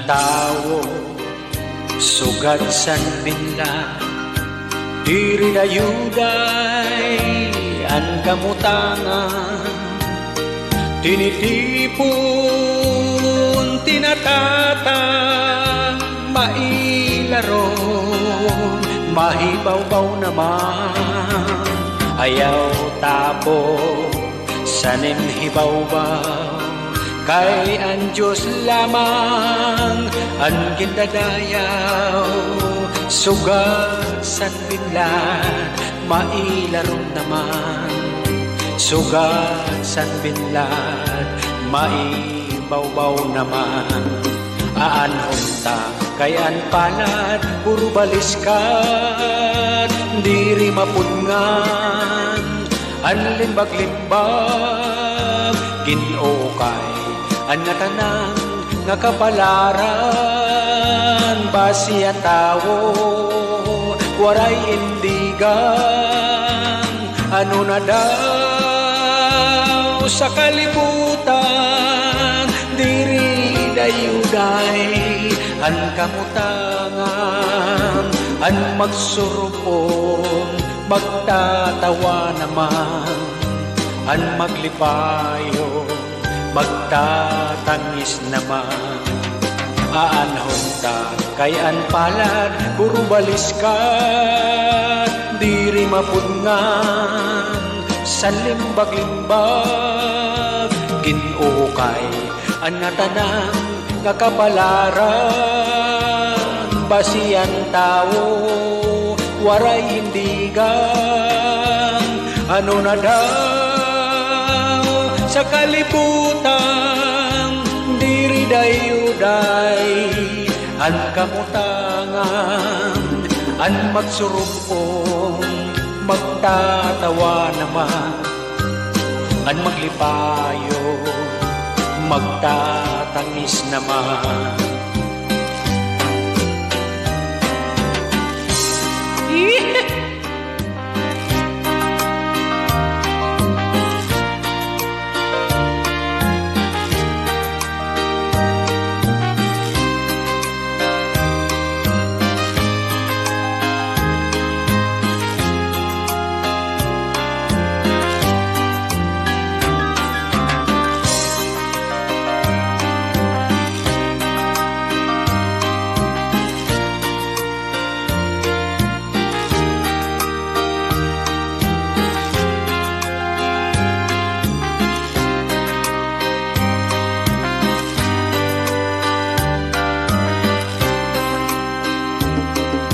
tao sugat san binla diri dayuday an kamutangan tinitipon tinatatang mailaron mahibaw-baw naman ayaw tapo sanim hibaw-baw kay ang Diyos lamang ang gindadayaw sugat san binlad mailaron naman sugat san binlad maibaw-baw naman aanhon ta kay an palad puro baliskat diri mapudngan an limbag-limbag Ginoo kay an nga tanan nga kapalaran basi ang tawo waray indigan ano na daw sa kalibutan diri dayuday an kamutangan an magsurupon magtatawa naman an maglipayo magtatangis naman aanhon ta kay an palad puro baliskat diri mapudngan sa limbag-limbag Ginoo kay an nga tanan nga kapalaran basian tawo waray indigan ano na daw sa kalibutan diri dayuday an kamutangan an magsurupon magtatawa naman an maglipayo magtatangis naman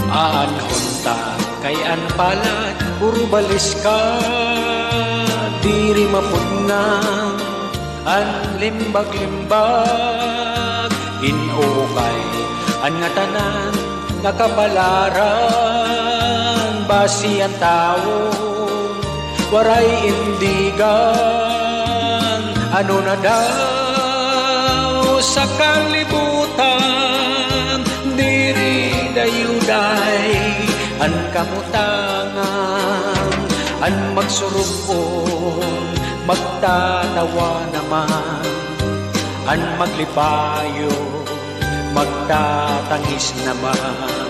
aanhon ta kay an palad puro baliskat diri mapudngan an limbag-limbag Ginoo kay an nga tanan nga kapalaran basi ang tawo waray indigan ano na daw sa kalibutan diri dayuday an kamutangan an magsurupon magtatawa naman an maglipayo magtatangis naman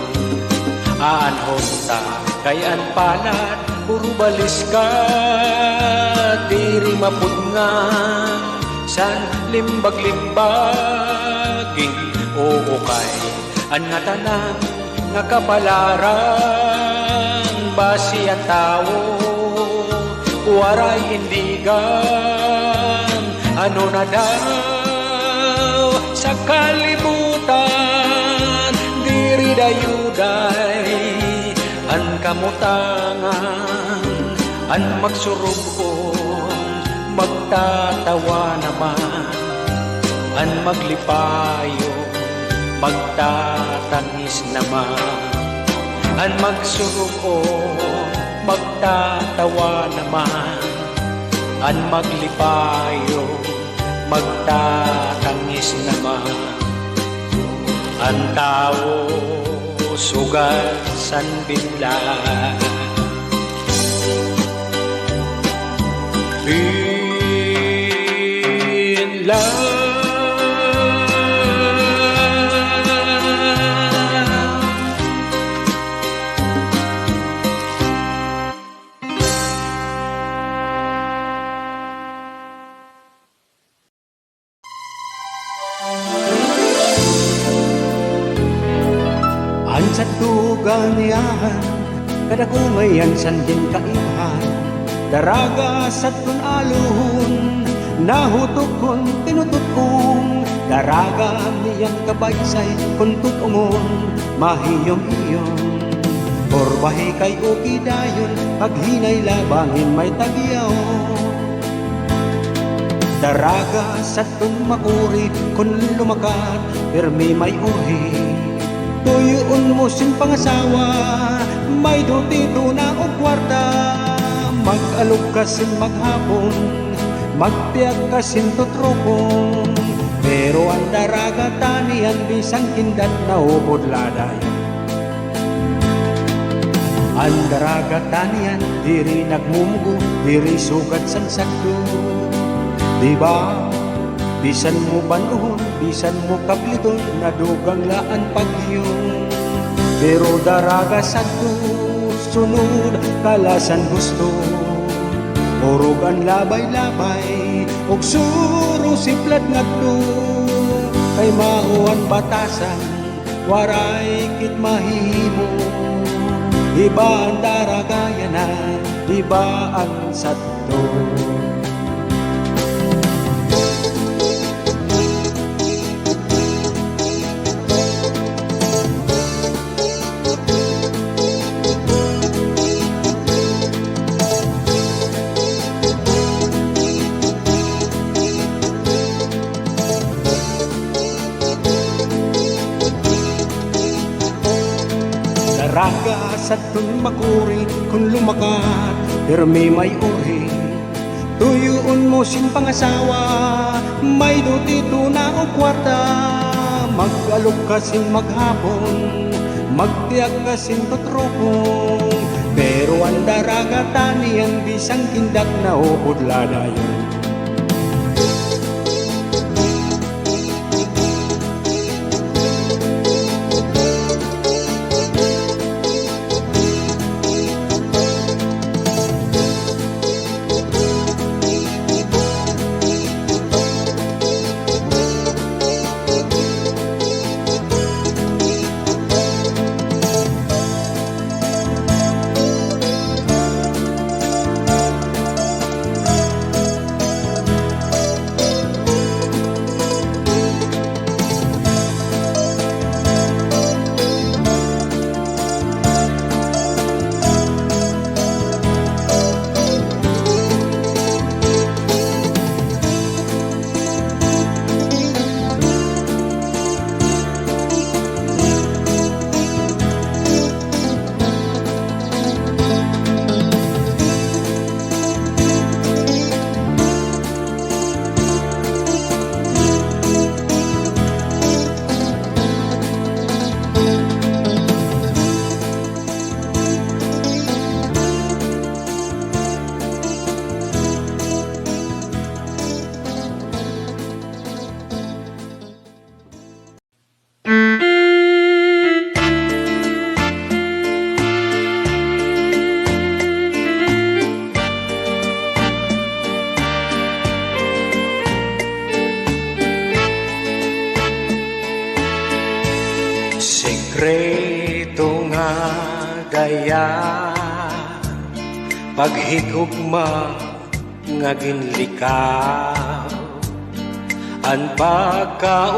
aanhon ta kay an palad puro baliskat diri mapudngan san limbag-limbag Ginoo kay an nga tanan nga kapalaran basi ang tawo waray indigan ano na daw sa kalibutan diri dayuday an kamutangan an magsurupon magtatawa naman an maglipayo magtatangis naman an magsurupon magtatawa naman an maglipayo magtatangis naman an tao sugat san binlad binlad sa tuganiahan, kada kumayan sanding kaibahan, daraga sa tunaluhon, nahutukon tinutukong, daraga niyang kabaysay kung tutungon, mahiyong-iyong. Porbahe kay uki dayon, paghinay labangin may tagyaw. Daraga sa tumakuri, kung lumakat, pirmi may uhi. Tuyuon mo sin pangasawa, may dutito na o kwarta. Mag-alog kasin maghapon, magtiyak kasin tutropong. Pero ang daraga tanian, bisang kindat na ubodladay. Ang daraga tanian, diri nagmumugo, diri sugat sang sakdo. Diba, bisan mo banuhon, bisan mo kapliton, nadugang laan pagyong. Pero daraga sakto, sunod, kalasan gusto. Urugan labay-labay, og suro siplat ngadto. Kay mauan batasan, waray kit mahimo. Iba ang daraga yanan, iba ang sakto. Daraga sa tumakuri, kung lumakat, pirmi may uri. Tuyuon mo sin pangasawa, may dutito na o kwarta. Mag-alog kasin maghapon, magtiyak kasin tutropong. Pero ang daraga tanian, bisang kindak na o budladayon. Sekreto nga daya, paghigugma nga ginlikaw, ang pagkaurusa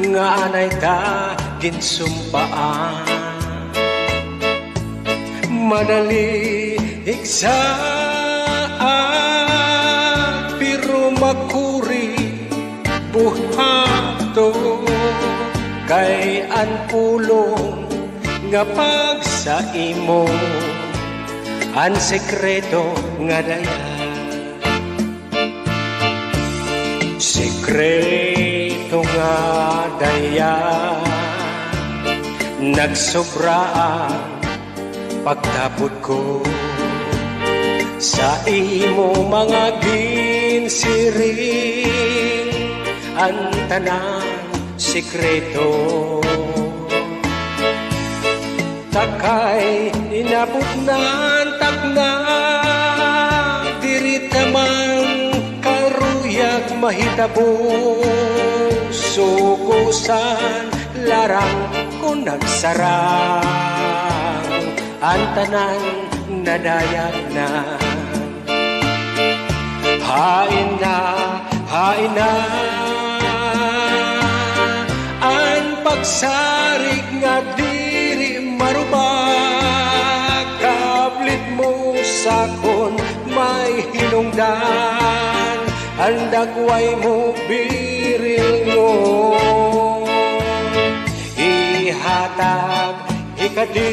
nga anay ta ginsumpaan. Madali iksaan, pero makuri buhato kay an pulong nga pagsa imo, an sekreto nga daya. Sekreto nga daya, nagsobraan pagtapod ko sa imo mga ginsiring, ang tanang sekreto. Takay inabot nan takna, diri taman karuyag mahitabo. Sugos pusan larang ko nagsarang ang tanan nadayag na. Hain na ang pagsarig nga diri marubak. Kablit mo sakon may hinungdan, ang dagway mo biril mo. Ihatag ikadi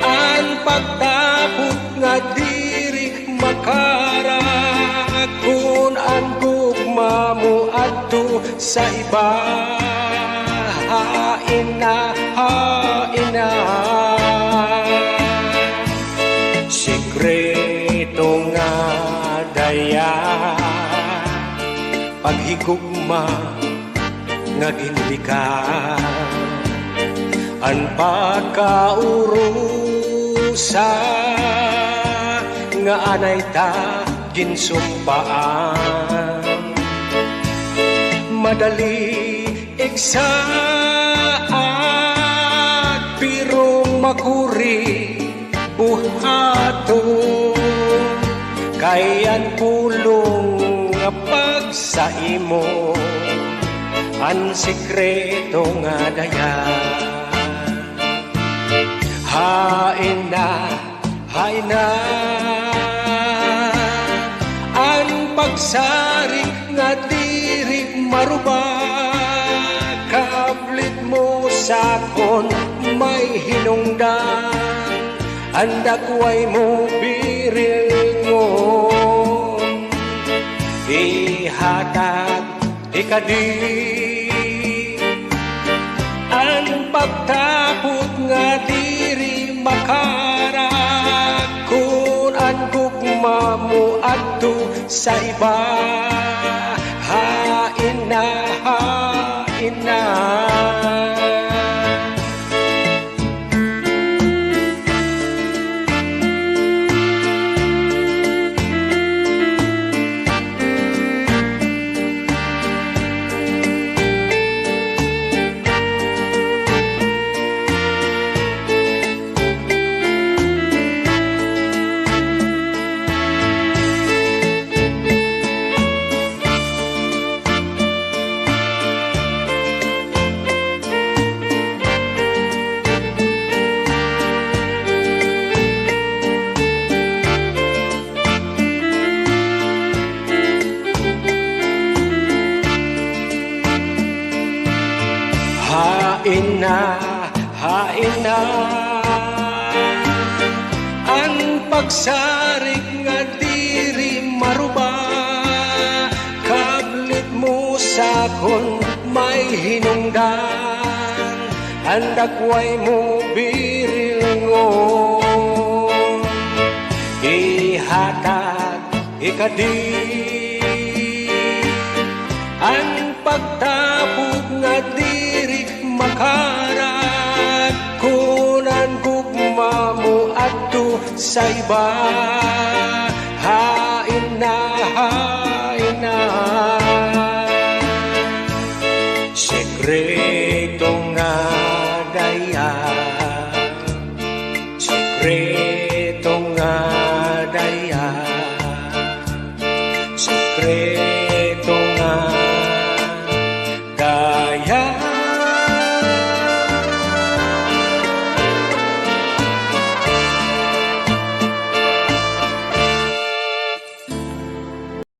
ang pagtapot nga diri makarak. Kung ang gugma mo adto sa iba, hain na sikreto nga daya paghigugma nga ginlika. Ang pagkaurusa nga anay ta ginsumpaan. Madali igsaat pirong makuri buhato, kay ang pulong nga pagsaimo ang sikreto nga daya. Hain na ang pagsarig nga diri marubak. Kablit mo sakon may hinungdan, ang dagway mo biringon. Ihatag ikadi ang pagtapot nga diri makarak. Kung ang gugma mo adto sa iba, hain na hain na ang pagsarig nga diri maruba. Kablit mo sakon may hinungdan, ang dagway mo biringon. Ihatag ikadi ang pagtapot nga diri makarak. Kung ang gugma mo adto sa iba,